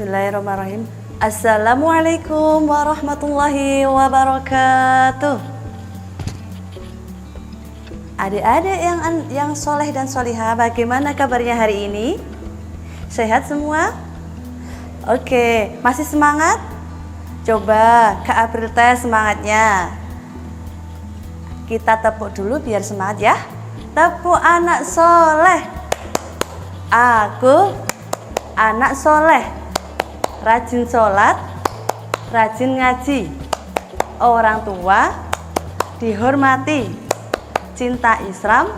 Bismillahirrahmanirrahim. Assalamualaikum warahmatullahi wabarakatuh. Adik-adik yang soleh dan solihah, bagaimana kabarnya hari ini? Sehat semua? Oke, masih semangat? Coba Kak April tes semangatnya. Kita tepuk dulu biar semangat ya. Tepuk anak soleh. Aku anak soleh, rajin sholat, rajin ngaji, orang tua dihormati, cinta Islam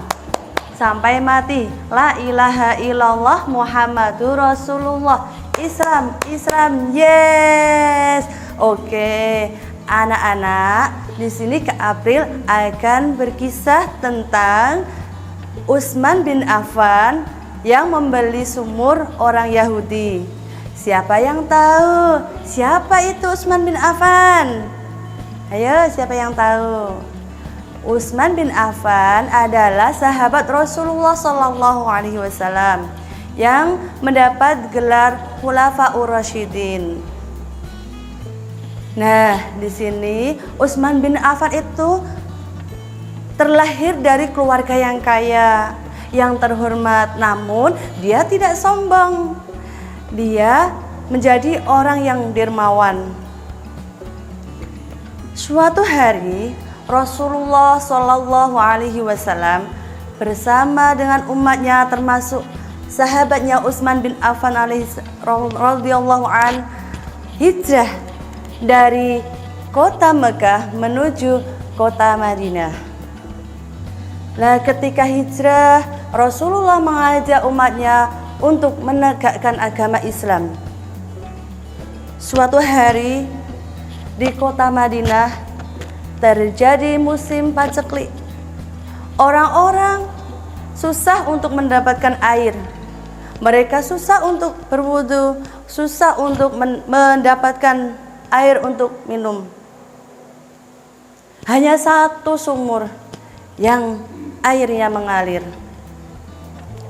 sampai mati. La ilaha illallah Muhammadur Rasulullah. Islam, Islam, yes. Oke, anak-anak, di sini Kak April akan berkisah tentang Utsman bin Affan yang membeli sumur orang Yahudi. Siapa yang tahu? Siapa itu Utsman bin Affan? Ayo, siapa yang tahu? Utsman bin Affan adalah sahabat Rasulullah SAW yang mendapat gelar Khulafaur Rasyidin. Nah, di sini Utsman bin Affan itu terlahir dari keluarga yang kaya, yang terhormat, namun dia tidak sombong. Dia menjadi orang yang dermawan. Suatu hari Rasulullah SAW bersama dengan umatnya, termasuk sahabatnya Utsman bin Affan radhiyallahu an, hijrah dari kota Mekah menuju kota Madinah. Nah, ketika hijrah, Rasulullah mengajak umatnya untuk menegakkan agama Islam. Suatu hari di kota Madinah terjadi musim paceklik. Orang-orang susah untuk mendapatkan air. Mereka susah untuk berwudu, susah untuk mendapatkan air untuk minum. Hanya satu sumur yang airnya mengalir,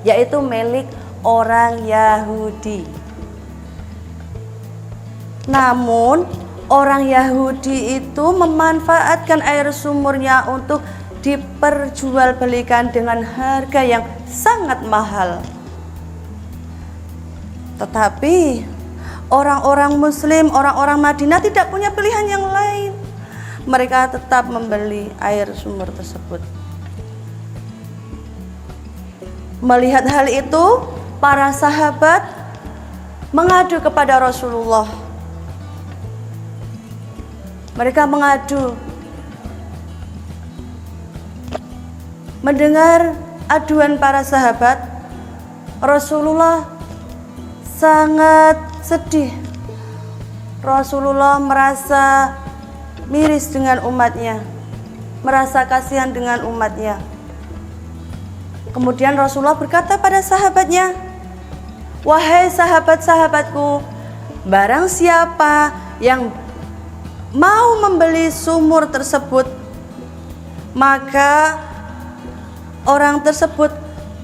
yaitu milik orang Yahudi. Namun orang Yahudi itu memanfaatkan air sumurnya untuk diperjualbelikan dengan harga yang sangat mahal. Tetapi orang-orang Muslim, orang-orang Madinah tidak punya pilihan yang lain. Mereka tetap membeli air sumur tersebut. Melihat hal itu, para sahabat mengadu kepada Rasulullah. Mereka mengadu. Mendengar aduan para sahabat, Rasulullah sangat sedih. Rasulullah merasa miris dengan umatnya, merasa kasihan dengan umatnya. Kemudian Rasulullah berkata pada sahabatnya, "Wahai sahabat-sahabatku, barang siapa yang mau membeli sumur tersebut, maka orang tersebut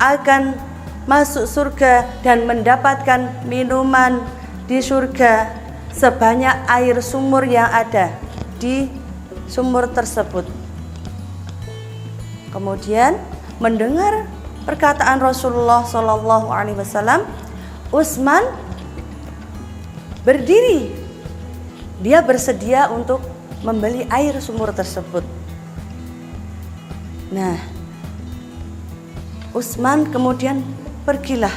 akan masuk surga dan mendapatkan minuman di surga sebanyak air sumur yang ada di sumur tersebut." Kemudian mendengar perkataan Rasulullah SAW, Utsman berdiri. Dia bersedia untuk membeli air sumur tersebut. Nah, Utsman kemudian pergilah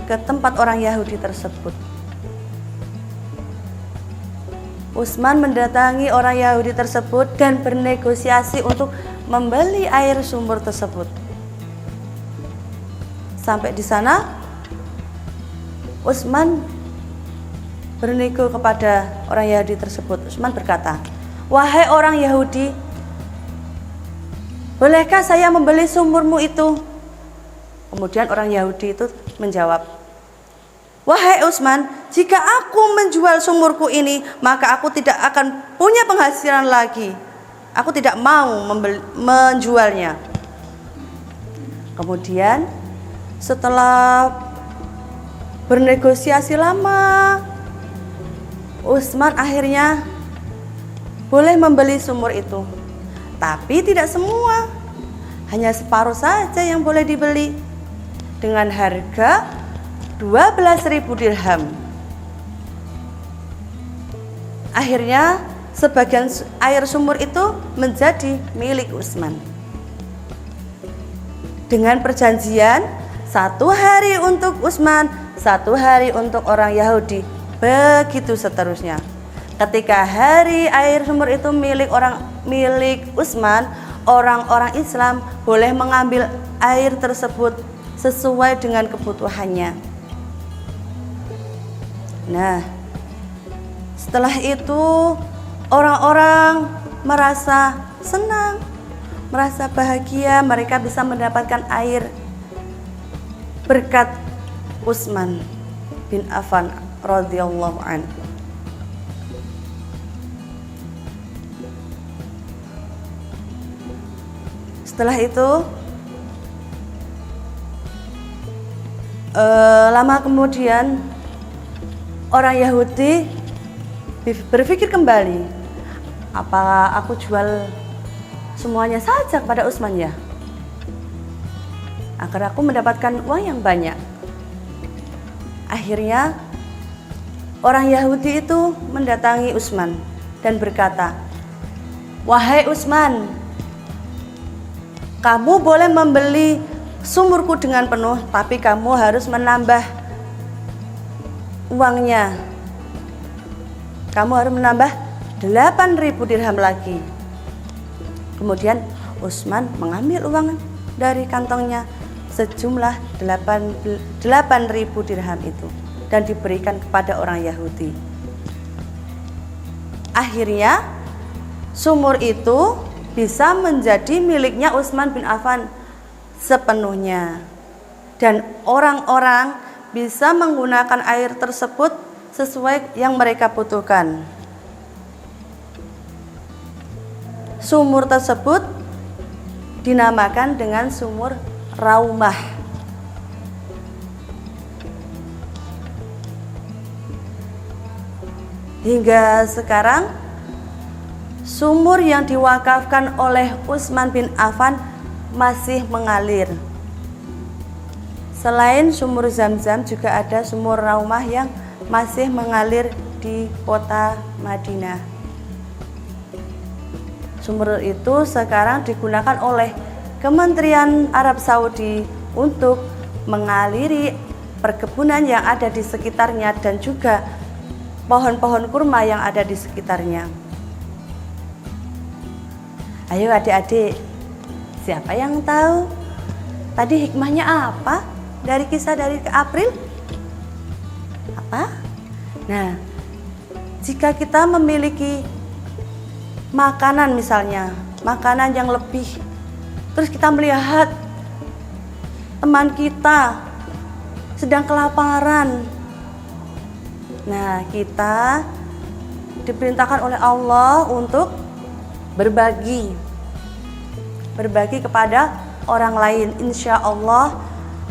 ke tempat orang Yahudi tersebut. Utsman mendatangi orang Yahudi tersebut dan bernegosiasi untuk membeli air sumur tersebut. Sampai di sana, Utsman bernego kepada orang Yahudi tersebut. Utsman berkata, "Wahai orang Yahudi, bolehkah saya membeli sumurmu itu?" Kemudian orang Yahudi itu menjawab, "Wahai Utsman, jika aku menjual sumurku ini, maka aku tidak akan punya penghasilan lagi. Aku tidak mau menjualnya." Kemudian setelah bernegosiasi lama, Utsman akhirnya boleh membeli sumur itu. Tapi tidak semua, hanya separuh saja yang boleh dibeli dengan harga 12.000 dirham. Akhirnya sebagian air sumur itu menjadi milik Utsman. Dengan perjanjian 1 hari untuk Utsman, 1 hari untuk orang Yahudi, begitu seterusnya. Ketika hari air sumur itu milik Utsman, orang-orang Islam boleh mengambil air tersebut sesuai dengan kebutuhannya. Nah, setelah itu orang-orang merasa senang, merasa bahagia, mereka bisa mendapatkan air berkat Utsman bin Affan radhiyallahu anhu. Setelah itu lama kemudian orang Yahudi berpikir kembali, apa aku jual semuanya saja kepada Utsman ya, agar aku mendapatkan uang yang banyak. Akhirnya orang Yahudi itu mendatangi Utsman dan berkata, "Wahai Utsman, kamu boleh membeli sumurku dengan penuh, tapi kamu harus menambah uangnya. Kamu harus menambah 8.000 dirham lagi." Kemudian Utsman mengambil uang dari kantongnya sejumlah 8.000 dirham itu dan diberikan kepada orang Yahudi. Akhirnya sumur itu bisa menjadi miliknya Utsman bin Affan sepenuhnya, dan orang-orang bisa menggunakan air tersebut sesuai yang mereka butuhkan. Sumur tersebut dinamakan dengan sumur Raumah. Hingga sekarang sumur yang diwakafkan oleh Utsman bin Affan masih mengalir. Selain sumur Zam-Zam, juga ada sumur Raumah yang masih mengalir di kota Madinah. Sumur itu sekarang digunakan oleh Kementerian Arab Saudi untuk mengaliri perkebunan yang ada di sekitarnya dan juga pohon-pohon kurma yang ada di sekitarnya. Ayo adik-adik, siapa yang tahu tadi hikmahnya apa dari kisah dari April? Apa? Nah, jika kita memiliki makanan, misalnya makanan yang lebih, terus kita melihat teman kita sedang kelaparan, nah kita diperintahkan oleh Allah untuk berbagi kepada orang lain. Insya Allah,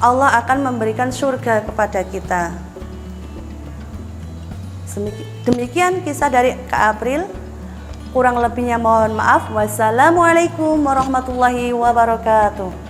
Allah akan memberikan surga kepada kita. Demikian kisah dari Kak April. Kurang lebihnya mohon maaf. Wassalamualaikum warahmatullahi wabarakatuh.